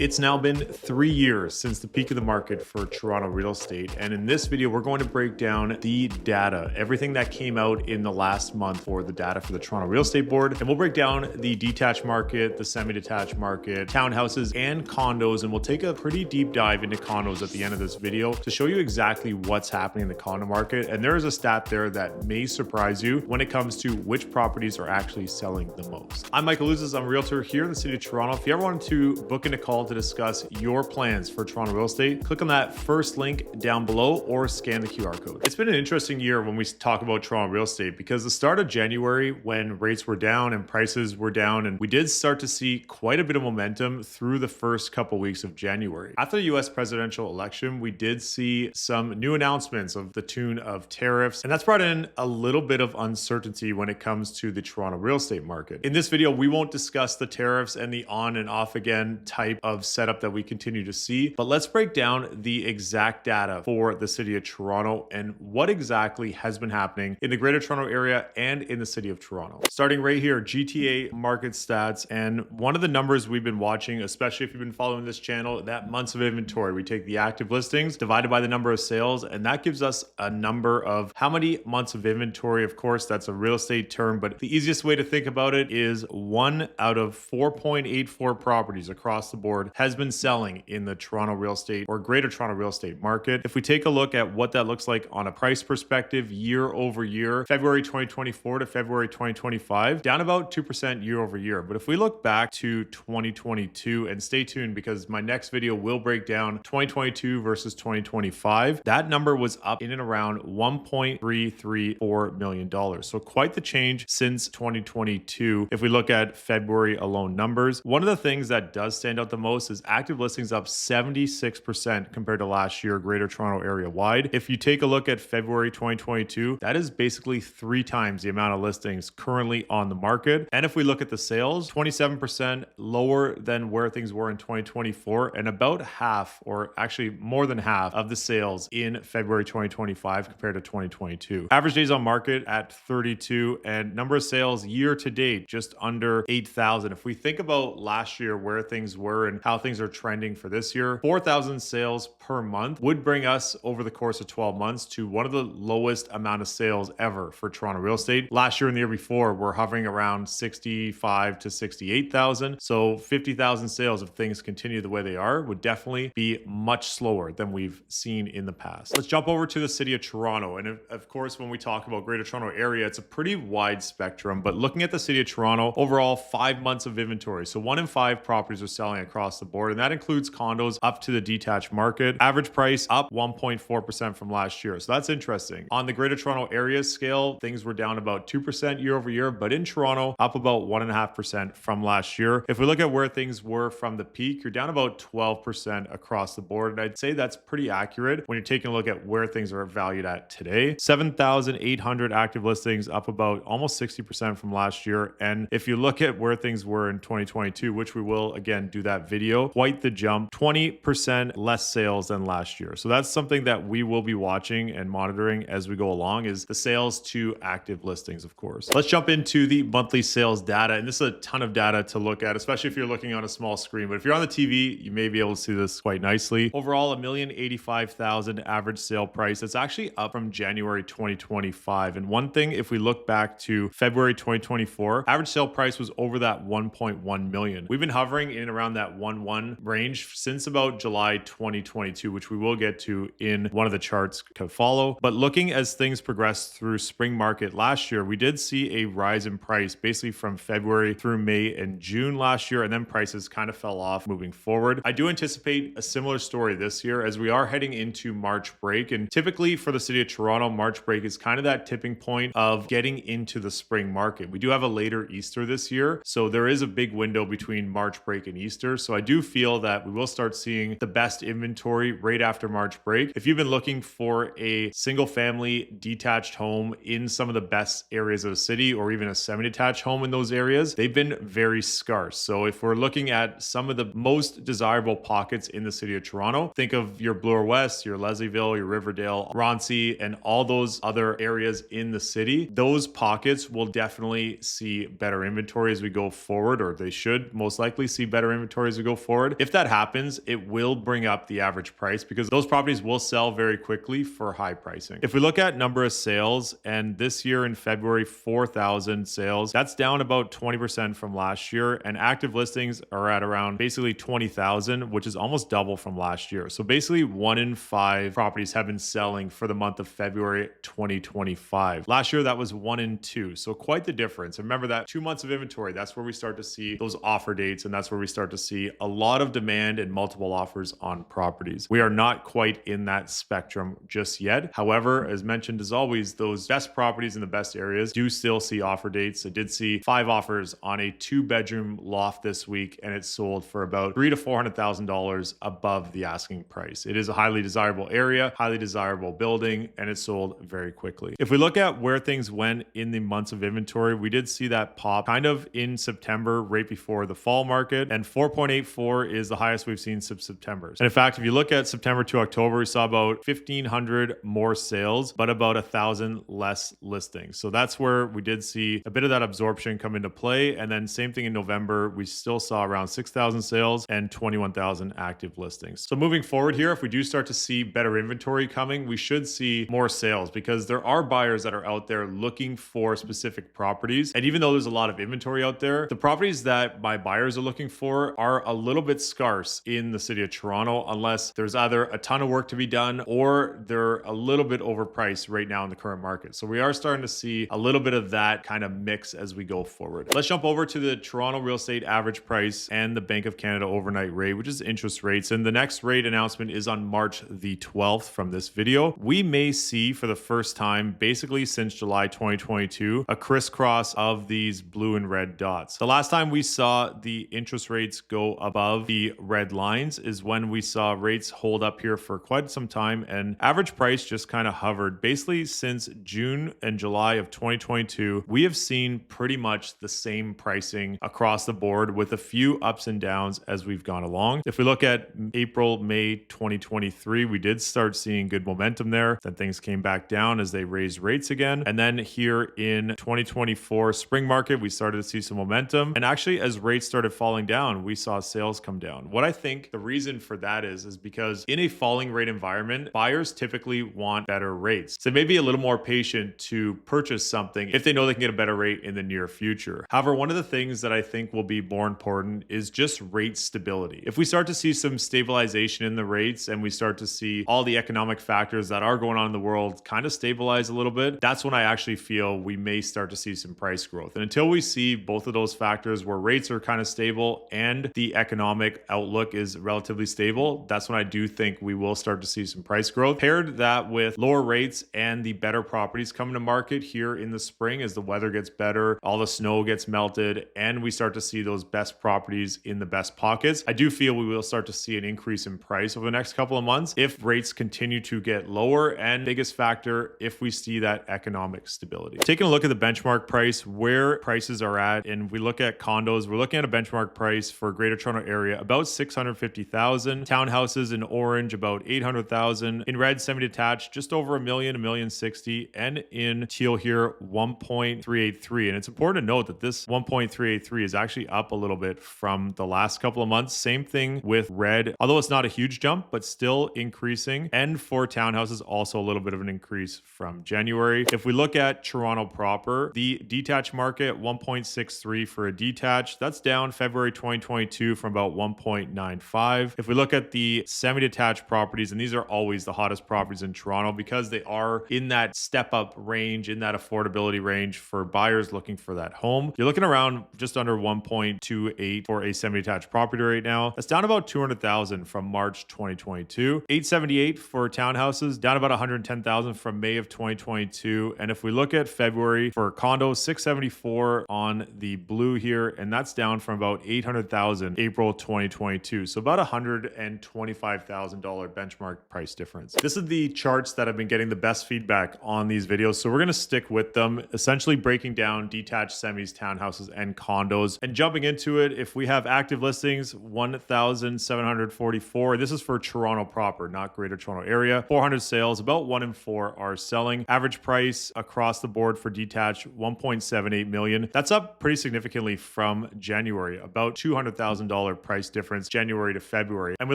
It's now been 3 years since the peak of the market for Toronto real estate, and in this video we're going to break down the data, everything that came out in the last month for the data for the Toronto Real Estate Board, and we'll break down the detached market, the semi-detached market, townhouses, and condos, and we'll take a pretty deep dive into condos at the end of this video to show you exactly what's happening in the condo market. And there is a stat there that may surprise you when it comes to which properties are actually selling the most. I'm Michael Ouzas, I'm a realtor here in the city of Toronto. If you ever wanted to book in a call to discuss your plans for Toronto real estate, click on that first link down below or scan the QR code. It's been an interesting year when we talk about Toronto real estate because the start of January, when rates were down and prices were down, and we did start to see quite a bit of momentum through the first couple weeks of January. After the US presidential election, we did see some new announcements of the tune of tariffs, and that's brought in a little bit of uncertainty when it comes to the Toronto real estate market. In this video, we won't discuss the tariffs and the on and off again type of setup that we continue to see, but let's break down the exact data for the city of Toronto and what exactly has been happening in the greater Toronto area and in the city of Toronto. Starting right here, G.T.A market stats, and one of the numbers we've been watching, especially if you've been following this channel, that months of inventory. We take the active listings divided by the number of sales, and that gives us a number of how many months of inventory. Of course, that's a real estate term, but the easiest way to think about it is 1 out of 4.84 properties across the board has been selling in the Toronto real estate or greater Toronto real estate market. If we take a look at what that looks like on a price perspective year over year, February 2024 to February 2025, down about 2% year over year. But if we look back to 2022, and stay tuned because my next video will break down 2022 versus 2025, that number was up in and around $1.334 million. So quite the change since 2022. If we look at February alone numbers, one of the things that does stand out the most is active listings up 76% compared to last year, greater Toronto area wide. If you take a look at February 2022, that is basically 3 times the amount of listings currently on the market. And if we look at the sales, 27% lower than where things were in 2024, and about half, or actually more than half, of the sales in February 2025 compared to 2022. Average days on market at 32, and number of sales year to date just under 8,000. If we think about last year where things were and how things are trending for this year, 4,000 sales per month would bring us over the course of 12 months to one of the lowest amount of sales ever for Toronto real estate. Last year and the year before, we're hovering around 65 to 68,000. So 50,000 sales, if things continue the way they are, would definitely be much slower than we've seen in the past. Let's jump over to the city of Toronto. And of course, when we talk about greater Toronto area, it's a pretty wide spectrum, but looking at the city of Toronto, overall 5 months of inventory. So 1 in 5 properties are selling across the board, and that includes condos up to the detached market. Average price up 1.4% from last year. So that's interesting. On the greater Toronto area scale, things were down about 2% year over year, but in Toronto, up about 1.5% from last year. If we look at where things were from the peak, you're down about 12% across the board. And I'd say that's pretty accurate when you're taking a look at where things are valued at today. 7,800 active listings, up about almost 60% from last year. And if you look at where things were in 2022, which we will again do that video, quite the jump, 20% less sales than last year. So that's something that we will be watching and monitoring as we go along, is the sales to active listings, of course. Let's jump into the monthly sales data. And this is a ton of data to look at, especially if you're looking on a small screen. But if you're on the TV, you may be able to see this quite nicely. Overall, $1,085,000 average sale price. It's actually up from January 2025. And one thing, if we look back to February 2024, average sale price was over that 1.1 million. We've been hovering in around that 1.1 range since about July 2022, which we will get to in one of the charts to follow. But looking as things progressed through spring market last year, we did see a rise in price basically from February through May and June last year, and then prices kind of fell off moving forward. I do anticipate a similar story this year as we are heading into March break, and typically for the city of Toronto, March break is kind of that tipping point of getting into the spring market. We do have a later Easter this year, so there is a big window between March break and Easter. So I do feel that we will start seeing the best inventory right after March break. If you've been looking for a single family detached home in some of the best areas of the city, or even a semi-detached home in those areas, they've been very scarce. So if we're looking at some of the most desirable pockets in the city of Toronto, think of your Bloor West, your Leslieville, your Riverdale, Roncy, and all those other areas in the city. Those pockets will definitely see better inventory as we go forward, or they should most likely see better inventory as we go go forward. If that happens, it will bring up the average price because those properties will sell very quickly for high pricing. If we look at number of sales, and this year in February, 4,000 sales, that's down about 20% from last year, and active listings are at around basically 20,000, which is almost double from last year. So basically 1 in 5 properties have been selling for the month of February 2025. Last year, that was 1 in 2. So quite the difference. Remember that 2 months of inventory, that's where we start to see those offer dates, and that's where we start to see a lot of demand and multiple offers on properties. We are not quite in that spectrum just yet. However, as mentioned, as always, those best properties in the best areas do still see offer dates. I did see 5 offers on a 2-bedroom loft this week, and it sold for about $300,000 to $400,000 above the asking price. It is a highly desirable area, highly desirable building, and it sold very quickly. If we look at where things went in the months of inventory, we did see that pop kind of in September, right before the fall market, and 4.84 is the highest we've seen since September. And in fact, if you look at September to October, we saw about 1,500 more sales, but about 1,000 less listings. So that's where we did see a bit of that absorption come into play. And then same thing in November, we still saw around 6,000 sales and 21,000 active listings. So moving forward here, if we do start to see better inventory coming, we should see more sales because there are buyers that are out there looking for specific properties. And even though there's a lot of inventory out there, the properties that my buyers are looking for are a little bit scarce in the city of Toronto, unless there's either a ton of work to be done or they're a little bit overpriced right now in the current market. So we are starting to see a little bit of that kind of mix as we go forward. Let's jump over to the Toronto real estate average price and the Bank of Canada overnight rate, which is interest rates. And the next rate announcement is on March the 12th from this video. We may see for the first time, basically since July 2022, a crisscross of these blue and red dots. The last time we saw the interest rates go above the red lines is when we saw rates hold up here for quite some time, and average price just kind of hovered. Basically since June and July of 2022, we have seen pretty much the same pricing across the board with a few ups and downs as we've gone along. If we look at April, May 2023, we did start seeing good momentum there. Then things came back down as they raised rates again. And then here in 2024 spring market, we started to see some momentum. And actually, as rates started falling down, we saw sales come down. What I think the reason for that is because in a falling rate environment, buyers typically want better rates. So they may be a little more patient to purchase something if they know they can get a better rate in the near future. However, one of the things that I think will be more important is just rate stability. If we start to see some stabilization in the rates and we start to see all the economic factors that are going on in the world kind of stabilize a little bit, that's when I actually feel we may start to see some price growth. And until we see both of those factors where rates are kind of stable and the economic outlook is relatively stable, that's when I do think we will start to see some price growth. Paired that with lower rates and the better properties coming to market here in the spring as the weather gets better, all the snow gets melted, and we start to see those best properties in the best pockets, I do feel we will start to see an increase in price over the next couple of months if rates continue to get lower, and biggest factor, if we see that economic stability. Taking a look at the benchmark price, where prices are at, and we look at condos, we're looking at a benchmark price for Greater Toronto Area about 650,000, townhouses in orange about 800,000, in red semi-detached just over $1 million, $1,060,000, and in teal here 1.383. And it's important to note that this 1.383 is actually up a little bit from the last couple of months. Same thing with red, although it's not a huge jump, but still increasing. And for townhouses, also a little bit of an increase from January. If we look at Toronto proper, the detached market 1.63 for a detached, that's down February 2022 from about 1.95. If we look at the semi-detached properties, and these are always the hottest properties in Toronto because they are in that step up range, in that affordability range for buyers looking for that home, you're looking around just under 1.28 for a semi-detached property right now. That's down about 200,000 from March 2022. 878 for townhouses, down about 110,000 from May of 2022. And if we look at February for condos, 674 on the blue here, and that's down from about 800,000 April 2022. So about $125,000 benchmark price difference. This is the charts that have been getting the best feedback on these videos. So we're going to stick with them, essentially breaking down detached semis, townhouses, and condos. And jumping into it, if we have active listings, 1,744. This is for Toronto proper, not Greater Toronto Area. 400 sales, about 1 in 4 are selling. Average price across the board for detached, $1.78 million. That's up pretty significantly from January, about $200,000 $1,000 price difference January to February. And we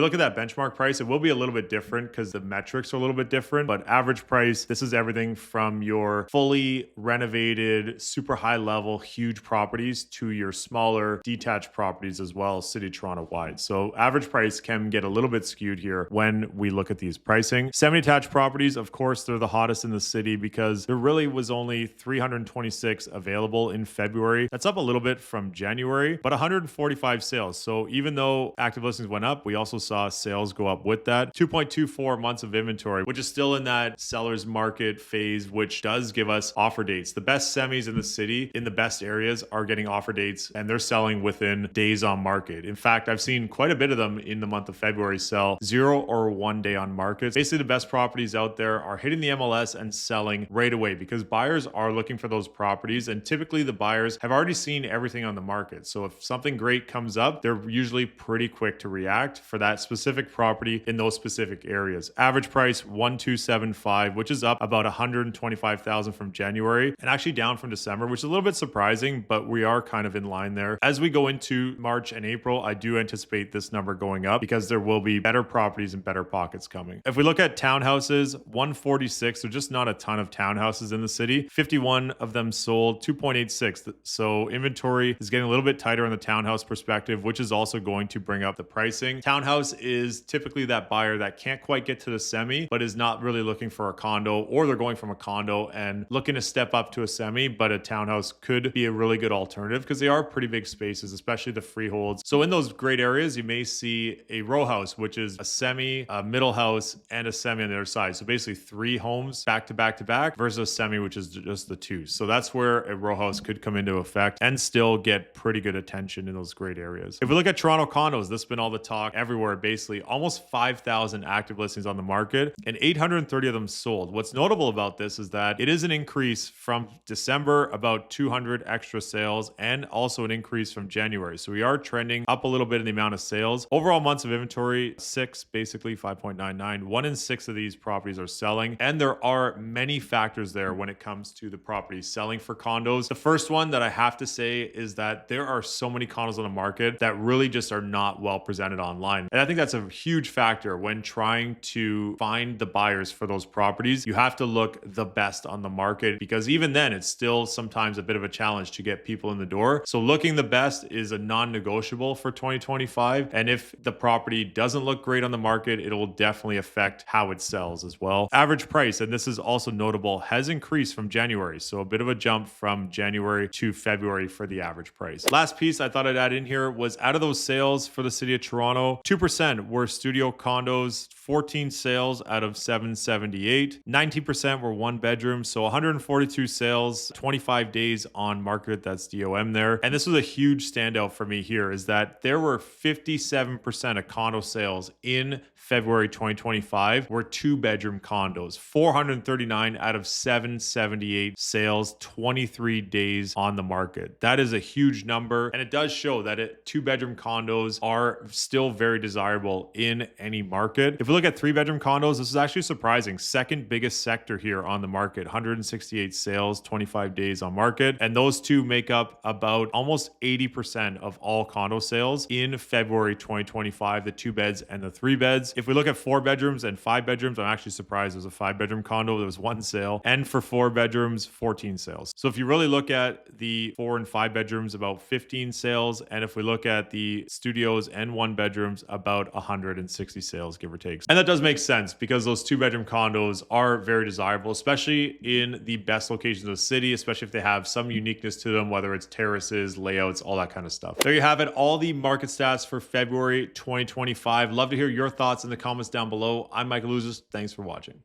look at that benchmark price, it will be a little bit different because the metrics are a little bit different, but average price, this is everything from your fully renovated, super high level, huge properties to your smaller detached properties as well, City of Toronto wide. So average price can get a little bit skewed here when we look at these pricing. Semi-detached properties, of course, they're the hottest in the city because there really was only 326 available in February. That's up a little bit from January, but 145 sales. So even though active listings went up, we also saw sales go up with that. 2.24 months of inventory, which is still in that seller's market phase, which does give us offer dates. The best semis in the city, in the best areas, are getting offer dates and they're selling within days on market. In fact, I've seen quite a bit of them in the month of February sell 0 or 1 day on market. Basically, the best properties out there are hitting the MLS and selling right away because buyers are looking for those properties, and typically the buyers have already seen everything on the market. So if something great comes up, they're usually pretty quick to react for that specific property in those specific areas. Average price 1,275, which is up about 125,000 from January and actually down from December, which is a little bit surprising, but we are kind of in line there. As we go into March and April, I do anticipate this number going up because there will be better properties and better pockets coming. If we look at townhouses, 146, there's just not a ton of townhouses in the city. 51 of them sold, 2.86. So inventory is getting a little bit tighter on the townhouse perspective, which is also going to bring up the pricing. Townhouse is typically that buyer that can't quite get to the semi, but is not really looking for a condo, or they're going from a condo and looking to step up to a semi, but a townhouse could be a really good alternative because they are pretty big spaces, especially the freeholds. So in those great areas, you may see a row house, which is a semi, a middle house, and a semi on the other side. So basically 3 homes back to back to back versus a semi, which is just the 2. So that's where a row house could come into effect and still get pretty good attention in those great areas. If we look at Toronto condos, this has been all the talk everywhere, basically almost 5,000 active listings on the market and 830 of them sold. What's notable about this is that it is an increase from December, about 200 extra sales, and also an increase from January. So we are trending up a little bit in the amount of sales. Overall months of inventory, 6, basically 5.99. 1 in 6 of these properties are selling, and there are many factors there when it comes to the properties selling for condos. The first one that I have to say is that there are so many condos on the market that really just are not well presented online. And I think that's a huge factor when trying to find the buyers for those properties. You have to look the best on the market because even then it's still sometimes a bit of a challenge to get people in the door. So looking the best is a non-negotiable for 2025. And if the property doesn't look great on the market, it will definitely affect how it sells as well. Average price, and this is also notable, has increased from January. So a bit of a jump from January to February for the average price. Last piece I thought I'd add in here was out of those sales for the city of Toronto, 2% were studio condos, 14 sales out of 778. 19% were 1 bedroom. So 142 sales, 25 days on market. That's DOM there. And this was a huge standout for me here is that there were 57% of condo sales in February 2025 were 2-bedroom condos. 439 out of 778 sales, 23 days on the market. That is a huge number. And it does show that 2-bedroom condos are still very desirable in any market. If we look at 3-bedroom condos, this is actually surprising. Second biggest sector here on the market, 168 sales, 25 days on market. And those two make up about almost 80% of all condo sales in February 2025, the 2 beds and the 3 beds. If we look at 4 bedrooms and 5 bedrooms, I'm actually surprised there's a 5-bedroom condo. There was 1 sale. And for 4 bedrooms, 14 sales. So if you really look at the 4 and 5 bedrooms, about 15 sales. And if we look at the studios and 1 bedrooms, about 160 sales, give or take. And that does make sense because those 2-bedroom condos are very desirable, especially in the best locations of the city, especially if they have some uniqueness to them, whether it's terraces, layouts, all that kind of stuff. There you have it, all the market stats for February 2025. Love to hear your thoughts in the comments down below. I'm Michael Ouzas. Thanks for watching.